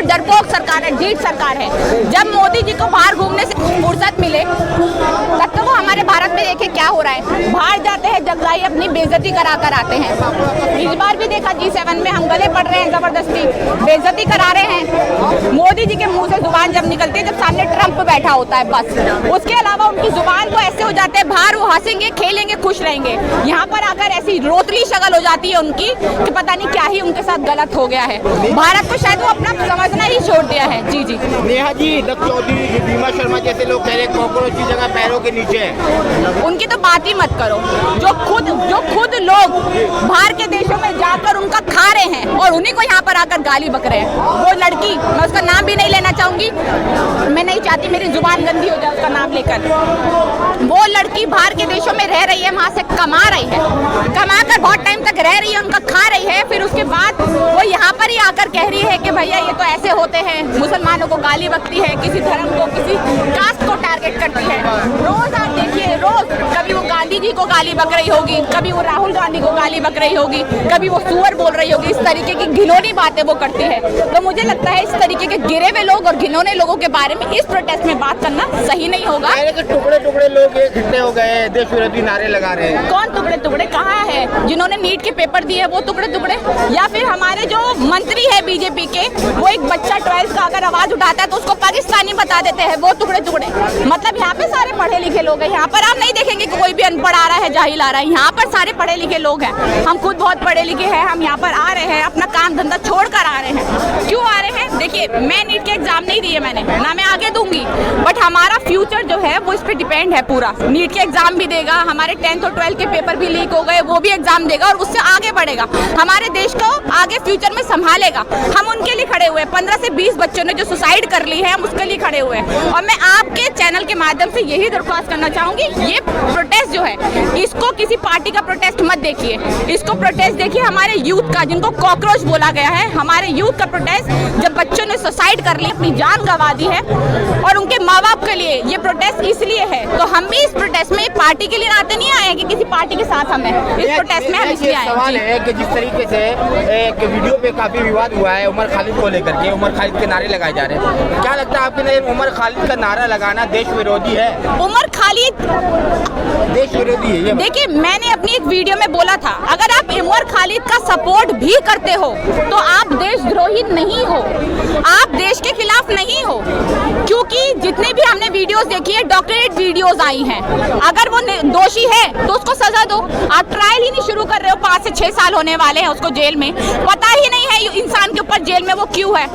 डरपोक सरकार है, ढीठ सरकार है। जब मोदी जी को बाहर घूमने से फुर्सत मिले तब तो वो हमारे भारत में देखे क्या हो रहा है। बाहर जाते हैं जगदाई अपनी बेइज्जती करा कर आते हैं। इस बार भी देखा G7 में हम गले पड़ रहे हैं, जबरदस्ती बेइज्जती करा रहे हैं। मोदी जी के मुंह से जुबान जब निकलती है जब सामने ट्रंप बैठा होता है, बस उसके अलावा उनकी जुबान तो ऐसे हो जाते हैं, बाहर वो हंसेंगे, खेलेंगे, खुश रहेंगे। यहाँ पर आकर ऐसी रोतली शक्ल हो जाती है उनकी कि पता नहीं क्या ही उनके साथ गलत हो गया है। भारत को शायद वो अपना समझना ही छोड़ दिया है। जी जी नेहा जी, दत्त चौधरी, बीमा शर्मा जैसे लोग कह रहे हैं कॉकरोच की जगह पैरों के नीचे है। उनकी तो बात ही मत करो। जो खुद लोग बाहर के देशों में जाकर उनका खा रहे हैं और उन्हीं को यहाँ पर आकर गाली बक रहे हैं। वो लड़की, मैं उसका नाम भी नहीं लेना चाहूंगी, मैं नहीं चाहती मेरी जुबान गंदी हो जाए उसका नाम लेकर। वो लड़की बाहर के देशों में रह रही है, वहाँ से कमा रही है, कमा कर बहुत टाइम तक रह रही है, उनका खा रही है, फिर उसके बाद वो यहाँ पर ही आकर कह रही है कि भैया ये तो ऐसे होते हैं, मुसलमानों को गाली बकती है, किसी धर्म को, किसी कास्ट को टारगेट करती है। रोज आप देखिए, रोज कभी वो गांधी जी को गाली बक रही होगी, कभी वो राहुल गांधी को गाली बक रही होगी, कभी वो सुअर बोल रही होगी। इस तरीके की घिनौनी बातें वो करती है। तो मुझे लगता है इस तरीके के गिरे हुए लोग और घिनौने लोगों के बारे में इस प्रोटेस्ट में बात करना सही नहीं होगा। टुकड़े टुकड़े लोग इकट्ठे हो गए, देश विरोधी नारे लगा रहे हैं। कौन टुकड़े टुकड़े? कहाँ है? जिन्होंने नीट के पेपर दिए वो टुकड़े टुकड़े? या फिर हमारे जो मंत्री है बीजेपी के, वो एक बच्चा 12th का अगर आवाज उठाता है तो उसको पाकिस्तानी बता देते हैं, वो टुकड़े टुकड़े? मतलब यहाँ पे सारे पढ़े लिखे लोग हैं। यहाँ पर आप नहीं देखेंगे कि कोई भी अनपढ़ आ रहा है, जाहिल आ रहा है। यहाँ पर सारे पढ़े लिखे लोग हैं। हम खुद बहुत पढ़े लिखे हैं, हम यहाँ पर आ रहे हैं, अपना काम धंधा छोड़ कर आ रहे हैं। क्यों आ रहे हैं? देखिए, मैं नीट के एग्जाम नहीं दिए मैंने, ना मैं आगे दूंगी, बट हमारा फ्यूचर जो है वो इस पे डिपेंड है पूरा। नीट के एग्जाम भी देगा, हमारे 10th और 12th के पेपर भी लीक हो गए, वो भी एग्जाम देगा और उससे आगे बढ़ेगा, हमारे देश को आगे फ्यूचर में संभालेगा। हम उनके लिए खड़े हुए हैं। 15 से 20 बच्चों ने जो सुसाइड कर ली है, हम उसके लिए खड़े हुए हैं। और मैं आपके चैनल के माध्यम से यही दरख्वास्त करना चाहूंगी, ये प्रोटेस्ट जो है इसको किसी पार्टी का प्रोटेस्ट मत देखिए, इसको प्रोटेस्ट देखिए हमारे यूथ का, जिनको कॉकरोच बोला गया है, हमारे यूथ का प्रोटेस्ट। जब बच्चों ने सुसाइड कर ली, अपनी जान गंवा दी है, और उनके माँ बाप के लिए ये प्रोटेस्ट इसलिए है। तो हम भी इस प्रोटेस्ट में पार्टी के लिए आते नहीं आए कि किसी पार्टी के साथ हम हैं। इस प्रोटेस्ट में हम इसलिए आए। सवाल है कि जिस तरीके से एक वीडियो पे काफी विवाद हुआ है उमर खालिद को लेकर के, उमर खालिद के नारे लगाए जा रहे हैं, क्या लगता है आपके लिए उमर खालिद का नारा लगाना देश विरोधी है? उमर खालिद देश विरोधी है? देखिए, मैंने अपनी एक वीडियो में बोला था, अगर आप उमर खालिद का सपोर्ट भी करते हो तो आप देशद्रोही नहीं हो, आप देश के खिलाफ नहीं हो। क्योंकि जितने भी हमने वीडियोस देखी है, डॉक्यूमेंटेड वीडियोस आई हैं। अगर वो दोषी है तो उसको सजा दो। आप ट्रायल ही नहीं शुरू कर रहे हो, 5 से 6 साल होने वाले हैं उसको जेल में, पता ही नहीं है इंसान के ऊपर जेल में वो क्यों है।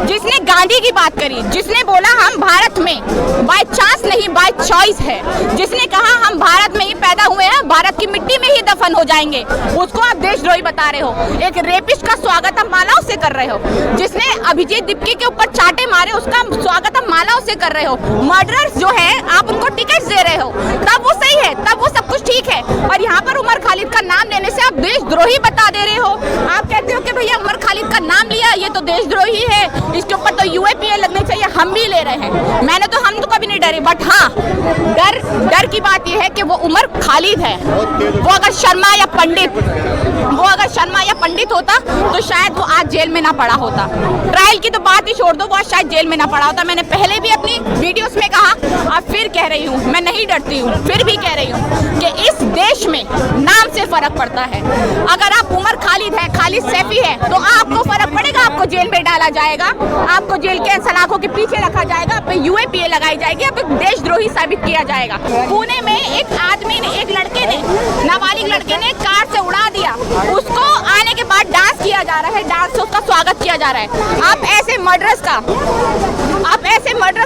जिसने गांधी की बात करी, जिसने बोला हम भारत में बाय चांस नहीं बाय चॉइस है, जिसने कहा हम भारत में ही पैदा हुए हैं, भारत की मिट्टी में ही दफन हो जाएंगे, उसको आप देशद्रोही बता रहे हो। एक रेपिस्ट का स्वागत आप मालाओं से कर रहे हो। जिसने अभिजीत दीप्ति के ऊपर चाटे मारे, उसका स्वागत आप मालाओं से कर रहे हो। मर्डरर्स जो है आप उनको टिकट दे रहे हो, तब वो सही है, तब वो सब कुछ ठीक है। और यहाँ पर उमर खालिद का नाम लेने से आप देशद्रोही बता दे रहे हो। आप कहते हो कि भैया उमर खालिद का नाम लिया, ये तो देशद्रोही है, इसके ऊपर तो UAPA लगने चाहिए। हम भी ले रहे हैं, हम तो कभी नहीं डरे, बट हाँ, डर की बात यह है कि वो उमर खालिद है। वो अगर शर्मा या पंडित होता तो शायद वो आज जेल में ना पड़ा होता। ट्रायल की तो बात ही छोड़ दो, वो आज शायद जेल में ना पड़ा होता। मैंने पहले भी अपनी वीडियोस में कहा, अब फिर कह रही हूँ, मैं नहीं डरती हूँ, फिर भी कह रही हूँ कि इस देश में नाम से फर्क पड़ता है। अगर आप उमर खालिद है, खालिद सैफी है, तो आपको फर्क पड़ेगा, आपको जेल में डाला जाएगा, आपको जेल के सलाखों के पीछे रखा जाएगा, आप पे UAPA लगाई जाएगी, आप देशद्रोही साबित किया जाएगा। पुणे में एक आदमी ने, एक लड़के ने, नाबालिग लड़के ने कार से उड़ा दिया, उसको आने के बाद डांस किया जा रहा है, डांस से उसका स्वागत किया जा रहा है। आप ऐसे मर्डरर्स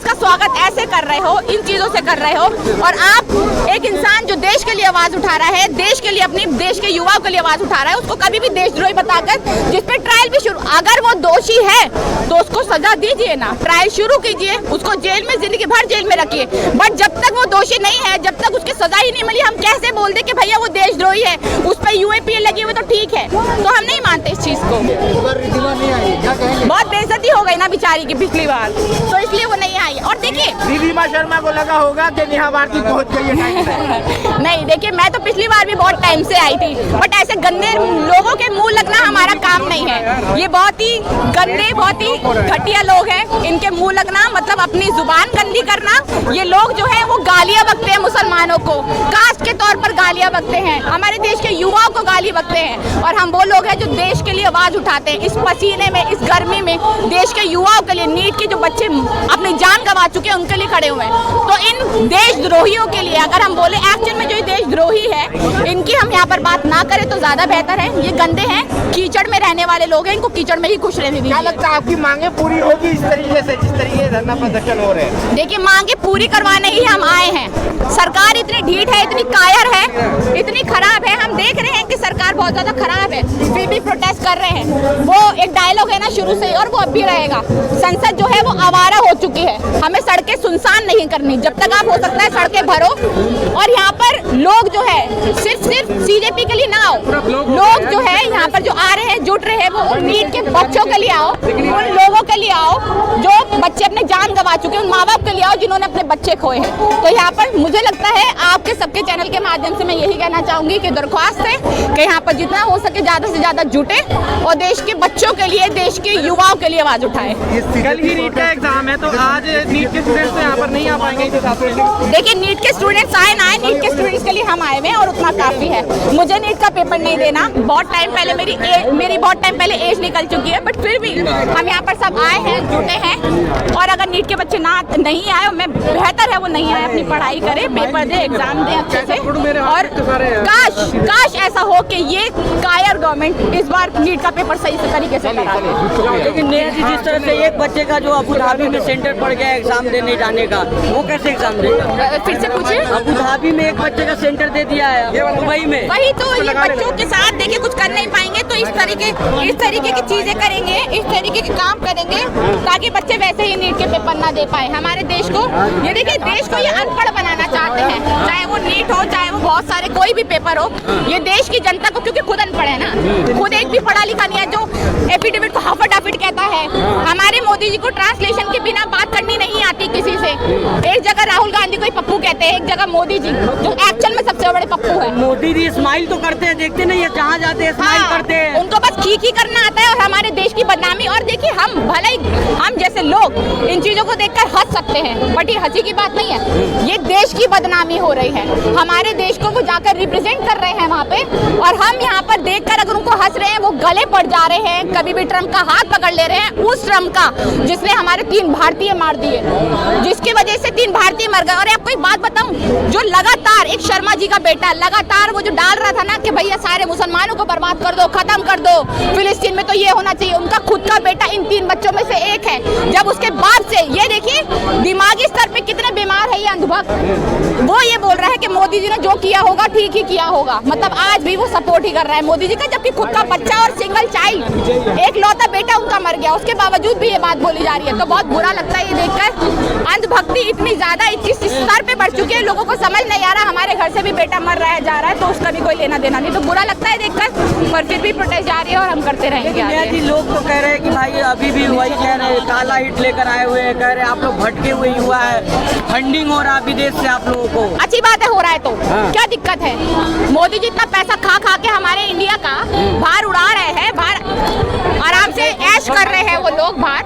का स्वागत ऐसे कर रहे हो, इन चीजों से कर रहे हो। और आप एक इंसान जो देश के लिए आवाज उठा रहा है, देश के लिए, अपनी देश के युवाओं के लिए आवाज उठा रहा है, उसको कभी भी देशद्रोही बताकर, जिसपे ट्रायल भी शुरू, अगर वो दोषी है तो उसको सजा दीजिए ना, ट्रायल शुरू कीजिए, उसको जेल में जिंदगी भर जेल में रखिए। बट जब तक वो दोषी नहीं है, जब तक उसकी सजा ही नहीं मिली, हम कैसे बोल दे कि भैया वो देशद्रोही है, उस पर UAPA लगी हुई तो ठीक है। तो हम नहीं मानते इस चीज को। बहुत बेइज्जती हो गई ना बेचारी की पिछली बार, तो इसलिए वो नहीं आई। और देखिए रिधिमा शर्मा को लगा होगा कि नेहा भारती पहुंच गई है टाइम से। नहीं, देखिए मैं तो पिछली बार भी बहुत टाइम से आई थी, बट ऐसे गंदे लोगों के मुंह लगना हमारा काम नहीं है। ये बहुत ही गंदे, बहुत ही घटिया लोग हैं, इनके मुंह लगना मतलब अपनी जुबान गंदी करना। ये लोग जो है वो गालियां बकते हैं मुसलमानों को, कास्ट के तौर पर गालियां बकते हैं, हमारे देश के युवाओं को गाली बकते हैं। और हम वो लोग हैं जो देश के लिए आवाज उठाते हैं, इस पसीने में, इस गर्मी में देश के युवाओं के लिए, नीट के जो बच्चे अपनी जान गंवा चुके हैं उनके लिए खड़े हुए हैं। तो इन देशद्रोहियों के लिए अगर हम बोले एक्चुअल में जो ये देशद्रोही है, इनकी हम यहाँ पर बात ना करें तो ज्यादा बेहतर है। ये गंदे हैं, कीचड़ में रहने वाले लोग हैं, इनको कीचड़ में ही खुश रहने दीजिए। क्या लगता है आपकी मांगे पूरी होगी इस तरीके से, जिस तरीके से धरना प्रदर्शन हो रहे हैं? देखिए मांगे पूरी करवाने ही हम आए हैं। सरकार इतनी ढीठ है, इतनी कायर है, इतनी खराब है। हम देख रहे हैं कि सरकार बहुत ज्यादा खराब है, फिर भी प्रोटेस्ट कर रहे हैं। वो एक डायलॉग है ना शुरू से, और वो अब भी रहेगा। संसद जो है वो आवारा हो चुकी है, हमें सड़कें सुनसान नहीं करनी। जब तक आप हो सकता है सड़कें भरो, और यहाँ पर लोग जो है सिर्फ सीजेपी के लिए ना आओ, लोग जो है यहाँ पर जो आ रहे हैं, जुट रहे हैं, वो नीट के बच्चों के लिए आओ, उन लोगों के लिए आओ जो बच्चे अपने जान गंवा चुके हैं, उन माँ बाप के लिए आओ जिन्होंने अपने बच्चे खोए हैं। तो यहाँ पर मुझे लगता है आपके सबके चैनल के माध्यम से मैं यही कहना चाहूंगी कि दरख्वास्त है कि यहाँ पर जितना हो सके ज्यादा से ज्यादा जुटे और देश के बच्चों के लिए, देश के युवाओं के लिए आवाज उठाए। कल ही नीट का एग्जाम है, तो आज नीट के स्टूडेंट्स यहाँ पर नहीं आ पाएंगे इस हिसाब से? देखिए नीट के स्टूडेंट्स आए ना आए, नीट के स्टूडेंट्स के लिए हम आए हुए हैं और उतना काफी है। मुझे नीट का पेपर नहीं देना, बहुत टाइम पहले मेरी बहुत टाइम पहले एज निकल चुकी है, बट फिर भी हम यहाँ पर सब आए हैं, जुटे हैं। और अगर नीट के बच्चे नहीं आए, मैं बेहतर है वो नहीं आए, अपनी पढ़ाई करे, पेपर दे, एग्जाम दे अच्छे से। और काश ऐसा हो कि ये कायर गवर्नमेंट इस बार नीट का पेपर सही से तरीके से करा दे। लेकिन जिस तरह से एक बच्चे का जो अबू धाबी में सेंटर पड़ गया एग्जाम देने जाने का, वो कैसे एग्जाम देगा? फिर से पूछिए। अबू धाबी में एक बच्चे का सेंटर दे दिया है, दुबई में। वही तो, ये बच्चों के साथ देखिए कुछ कर नहीं पाएंगे, तो इस तरीके की चीजें करेंगे, इस तरीके के काम करेंगे ताकि बच्चे वैसे ही नीट के पेपर ना दे पाए। हमारे देश को ये देखिए, देश को ये अनपढ़ बनाना चाहते हैं, चाहे वो नीट हो, चाहे वो बहुत सारे कोई भी पेपर हो। ये देश की जनता को, क्योंकि खुद अनपढ़ है ना, खुद एक भी पढ़ा लिखा नहीं है, जो एफिडेविट को हाफाडाफिट कहता है। हमारे मोदी जी को ट्रांसलेशन के बिना बात करनी नहीं आती किसी से। एक जगह राहुल गांधी को पप्पू कहते हैं, एक जगह मोदी जी, जो एक्चुअल में सबसे बड़े पप्पू है। मोदी जी स्माइल तो करते हैं, देखते नहीं है, जहाँ जाते हैं स्माइल करते हैं। उनको बस खी करना आता है और हमारे देश की बदनामी। और देखिए हम भले ही हम जैसे लोग इन चीजों को देखकर हंस सकते हैं, बट ये हंसी की बात नहीं है, ये देश की बदनामी हो रही है। हमारे देश को वो जाकर रिप्रेजेंट कर रहे हैं वहाँ पे, और हम यहाँ पर देखकर अगर उनको हंस रहे हैं, वो गले पड़ जा रहे हैं, कभी भी ट्रम्प का हाथ पकड़ ले रहे हैं, उस ट्रम्प का जिसने हमारे 3 भारतीय मार दिए, जिसकी वजह से 3 भारतीय मर गए। और आपको एक बात बताऊं, जो लगातार एक शर्मा जी का बेटा लगातार वो जो डाल रहा था ना कि भैया सारे मुसलमानों को बर्बाद कर दो, खत्म कर दो, फिलिस्तीन में तो ये होना चाहिए, उनका खुद का बेटा इन 3 बच्चों में से एक है। जब उसके बाप से, ये देखिए दिमागी स्तर पे कितने बीमार है ये अंधभक्त, वो ये बोल रहा है कि मोदी जी ने जो किया होगा ठीक ही किया होगा। मतलब आज भी वो सपोर्ट ही कर रहा है मोदी जी का, जबकि खुद का बच्चा और सिंगल चाइल्ड, एक लौता बेटा उनका मर गया, उसके बावजूद भी ये बात बोली जा रही है। तो बहुत बुरा लगता है ये देखकर। अंधभक्ति इतनी ज्यादा इस स्तर पे बढ़ चुकी है, लोगों को समझ नहीं आ रहा हमारे घर से भी बेटा मर रहा है, जा रहा है, तो उसका भी कोई लेना देना नहीं। तो बुरा लगता है देखकर, पर फिर भी प्रोटेस्ट जारी है और हम करते रहेंगे आगे। लोग तो कह रहे हैं कि भाई अभी भी वही कह रहे हैं, काला हिट लेकर आए हुए हैं, कह रहे हैं आप लोग भटके हुए युवा है, फंडिंग हो रहा है विदेश से आप लोगों को। अच्छी बात है, हो रहा है तो क्या दिक्कत है? मोदी जी इतना पैसा खा के हमारे इंडिया का बाहर उड़ा रहे हैं, बाहर आराम से ऐश कर रहे हैं वो लोग बाहर।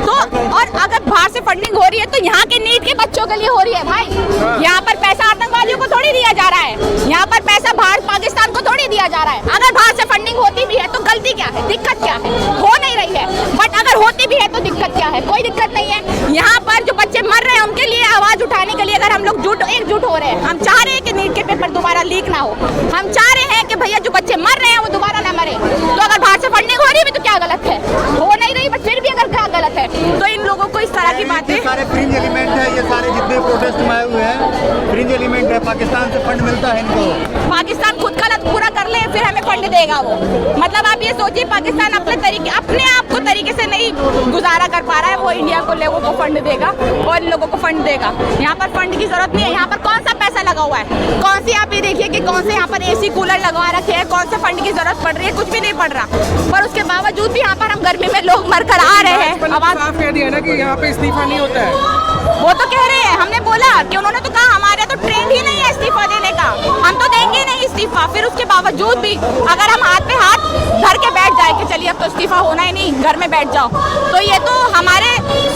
तो और अगर बाहर से फंडिंग हो रही है तो यहाँ के नीट के बच्चों के लिए हो रही है भाई। यहाँ पर पैसा आतंकवादियों को थोड़ी दिया जा रहा है, यहाँ पर पैसा भारत पाकिस्तान को थोड़ी दिया जा रहा है। अगर बाहर से फंडिंग होती भी है तो गलती क्या है, दिक्कत क्या है? हो नहीं रही है, बट अगर होती भी है तो दिक्कत क्या है? कोई दिक्कत नहीं है। यहाँ पर जो बच्चे मर रहे हैं उनके लिए आवाज उठाने के लिए अगर हम लोग एकजुट हो रहे हैं, हम चाह रहे हैं कि नीट के पेपर दोबारा लीक ना हो, हम चाह रहे हैं कि भैया जो बच्चे मर रहे हैं वो दोबारा ना मरे, तो अगर बाहर से फंडिंग हो रही है तो क्या गलत है? हो नहीं रही बट फिर भी अगर क्या गलत है? तो इन लोगों को इस तरह की बातें, सारे फ्रिंज एलिमेंट है, ये सारे जितने प्रोटेस्ट में आए हुए हैं फ्रिंज एलिमेंट है, पाकिस्तान से फंड मिलता है इनको, पाकिस्तान खुद का लत पूरा कर ले फिर हमें फंड फंड देगा वो। मतलब आप ये सोचिए, पाकिस्तान अपने आप को तरीके से नहीं गुजारा कर पा रहा है, वो इंडिया को लोगों को फंड देगा और इन लोगों को फंड देगा। यहाँ पर फंड की जरूरत नहीं है। यहाँ पर कौन सा पैसा लगा हुआ है, कौन सी आप ये देखिए कि कौन से यहाँ पर एसी कूलर लगवा रखे हैं, कौन से फंड की जरूरत पड़ रही है, कुछ भी नहीं पड़ रहा। पर उसके बावजूद भी यहाँ पर हम गर्मी में लोग मर कर आ रहे हैं। आवाज साफ कह दिया ना कि यहाँ पे इस्तीफा नहीं होता है। वो तो कह रहे हैं, हमने बोला कि उन्होंने तो कहा हमारे तो ट्रेंड ही नहीं है इस्तीफा देने का, हम तो देंगे नहीं इस्तीफा। फिर उसके बावजूद भी अगर हम हाथ पे हाथ धर के बैठ जाए कि चलिए अब तो इस्तीफा होना ही नहीं, घर में बैठ जाओ, तो ये तो हमारे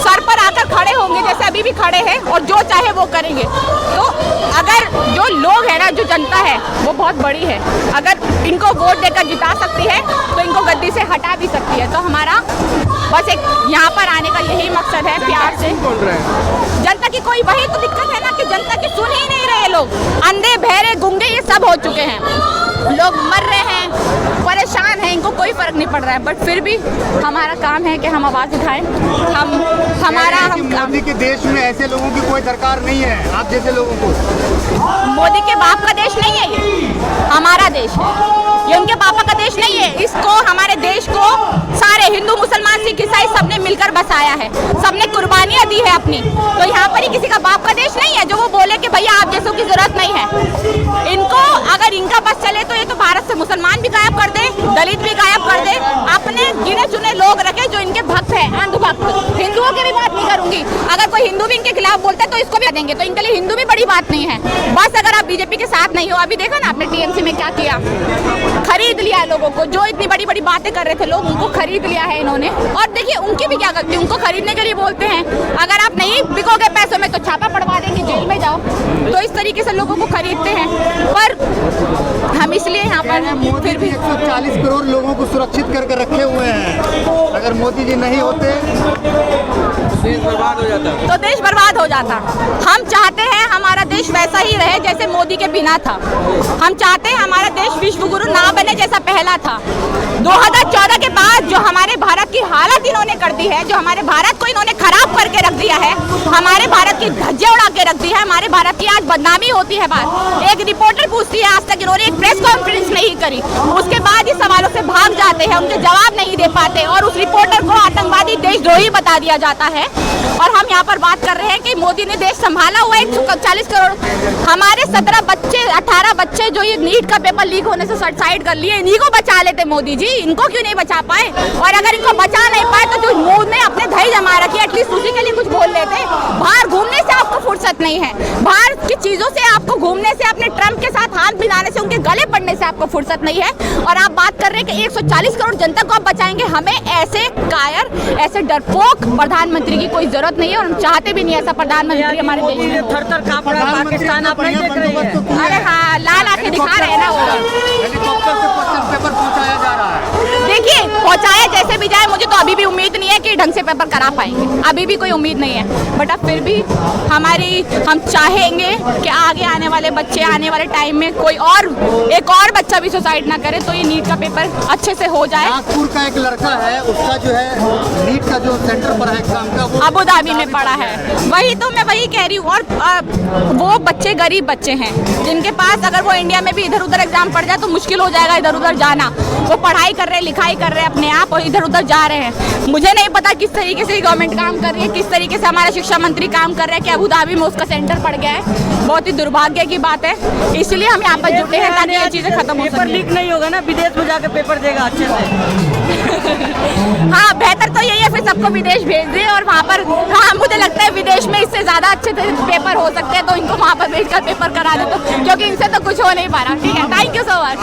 सर पर आकर खड़े होंगे जैसे अभी भी खड़े हैं और जो चाहे वो करेंगे। तो अगर जो लोग है ना, जो जनता है वो बहुत बड़ी है, अगर इनको वोट देकर जिता सकती है तो इनको गद्दी से हटा भी सकती है। तो हमारा बस एक यहाँ पर आने का यही मकसद है, प्यार से जनता की कोई, वही तो दिक्कत है ना कि जनता की सुन ही नहीं रहे लोग, अंधे बहरे गुंगे ये सब हो चुके हैं, लोग मर रहे हैं, परेशान हैं, इनको कोई फर्क नहीं पड़ रहा है। बट फिर भी हमारा काम है कि हम आवाज़ उठाएं। हम मोदी के देश में ऐसे लोगों की कोई दरकार नहीं है, आप जैसे लोगों को। मोदी के बाप का देश नहीं है ये, हमारा देश है ये, उनके पापा का देश नहीं है। इसको, हमारे देश को सारे हिंदू मुसलमान सिख ईसाई सबने मिलकर बसाया है, सबने कुर्बानियां दी है अपनी। तो यहाँ पर ही किसी का बाप का देश नहीं है जो वो बोले कि भैया आप जैसों की जरूरत नहीं है। इनको अगर इनका बस चले तो ये तो भारत से मुसलमान भी गायब कर दे, दलित भी गायब कर दे, अपने गिने चुने लोग रखे जो इनके भक्त है, अंधभक्त। हिंदुओं की भी बात नहीं करूंगी, अगर कोई हिंदू भी इनके खिलाफ बोलता है तो इसको भी देंगे, तो इनके लिए हिंदू भी बड़ी बात नहीं है। बस अगर आप बीजेपी के साथ नहीं हो, अभी देखा ना आपने टीएमसी में क्या किया, खरीद लिया लोगों को, जो इतनी बड़ी बड़ी बातें कर रहे थे लोग उनको खरीद लिया है इन्होंने। और देखिए उनकी भी क्या गलती, उनको खरीदने के लिए बोलते हैं, अगर आप नहीं बिकोगे पैसों में तो छापा पड़वा देंगे, जेल में जाओ। तो इस तरीके से लोगों को खरीदते हैं। पर हम इसलिए यहाँ पर फिर भी 140 करोड़ लोगों को सुरक्षित करके रखे हुए हैं, अगर मोदी जी नहीं होते देश बर्बाद हो जाता। तो देश बर्बाद हो जाता। हम चाहते हैं हमारा देश वैसा ही रहे जैसे मोदी के बिना था। हम चाहते हैं हमारा देश विश्व गुरु ना बने जैसा पहला था। 2014 के बाद जो हमारे भारत की हालत इन्होंने कर दी है, जो हमारे भारत को इन्होंने खराब करके रख दिया है, हमारे भारत की धज्जियां उड़ा के रख दी है, हमारे भारत की आज बदनामी होती है। बात एक रिपोर्टर पूछती है, आज तक इन्होंने एक प्रेस कॉन्फ्रेंस नहीं करी, उसके बाद ही सवालों से भाग जाते हैं, उनके जवाब नहीं दे पाते और उस रिपोर्टर को आतंकवादी देशद्रोही बता दिया जाता है। और हम यहाँ पर बात कर रहे हैं कि मोदी ने देश संभाला हुआ 140 करोड़, हमारे 17 बच्चे 18 बच्चे जो ये नीट का पेपर लीक होने से सुसाइड कर लिए, इन्हीं को बचा लेते मोदी जी, इनको क्यों नहीं बचा पाए? और अगर इनको बचा नहीं पाए तो जो मुंह में अपने दही जमा रखी, एटलीस्ट उसी के लिए कुछ बोल लेते। बाहर घूमने से आपको फुर्सत नहीं है, बाहर की चीजों से आपको घूमने से, अपने ट्रम्प के साथ हाथ मिलाने से, उनके गले पड़ने से आपको फुर्सत नहीं है। और आप बात कर रहे हैं कि 140 करोड़ जनता को आप बचाएंगे। हमें ऐसे कायर, ऐसे डरपोक प्रधानमंत्री की कोई जरूरत नहीं है और हम चाहते भी नहीं ऐसा प्रधानमंत्री हमारे देश में। थर-थर कांप रहा है पाकिस्तान, आप नहीं देख रहे हैं? अरे हाँ, लाल आंखें दिखा रहे हैं ना वो। हेलीकॉप्टर से क्वेश्चन पेपर पहुंचाया जा रहा है। देखिए पहुंचाया जैसे भी जाए, मुझे तो अभी भी उम्मीद नहीं है कि ढंग से पेपर करा पाएंगे, अभी भी कोई उम्मीद नहीं है। बट अब फिर भी हम चाहेंगे कि आगे आने वाले बच्चे, आने वाले टाइम में कोई और एक और बच्चा भी सुसाइड ना करे, तो ये नीट का पेपर अच्छे से हो जाए। नागपुर का एक लड़का है, उसका जो है नीट का जो सेंटर पर है एग्जाम का, वो अबू धाबी में पड़ा है। वही तो मैं वही कह रही हूँ। और वो बच्चे गरीब बच्चे हैं जिनके पास, अगर वो इंडिया में भी इधर उधर एग्जाम पड़ जाए तो मुश्किल हो जाएगा इधर उधर जाना। वो पढ़ाई कर रहे हैं, लिखाई कर रहे हैं अपने आप और इधर उधर जा रहे हैं। मुझे नहीं पता किस तरीके से गवर्नमेंट काम कर रही है, किस तरीके से हमारा शिक्षा मंत्री काम कर रहे हैं कि अबू धाबी में उसका सेंटर पड़ गया है। बहुत ही दुर्भाग्य की बात है, इसलिए हम यहाँ पर जुटे हैं ताकि ये चीजें खत्म हो पेपर लीक नहीं होगा ना, विदेश में जाकर पेपर देगा अच्छे से। हाँ, बेहतर तो यही है फिर सबको विदेश भेज दे और वहाँ पर, हाँ मुझे लगता है विदेश में इससे ज्यादा अच्छे पेपर हो सकते हैं, तो इनको वहाँ पर भेजकर पेपर करा दे, तो क्योंकि इनसे तो कुछ हो नहीं पा रहा। ठीक है, थैंक यू सो मच।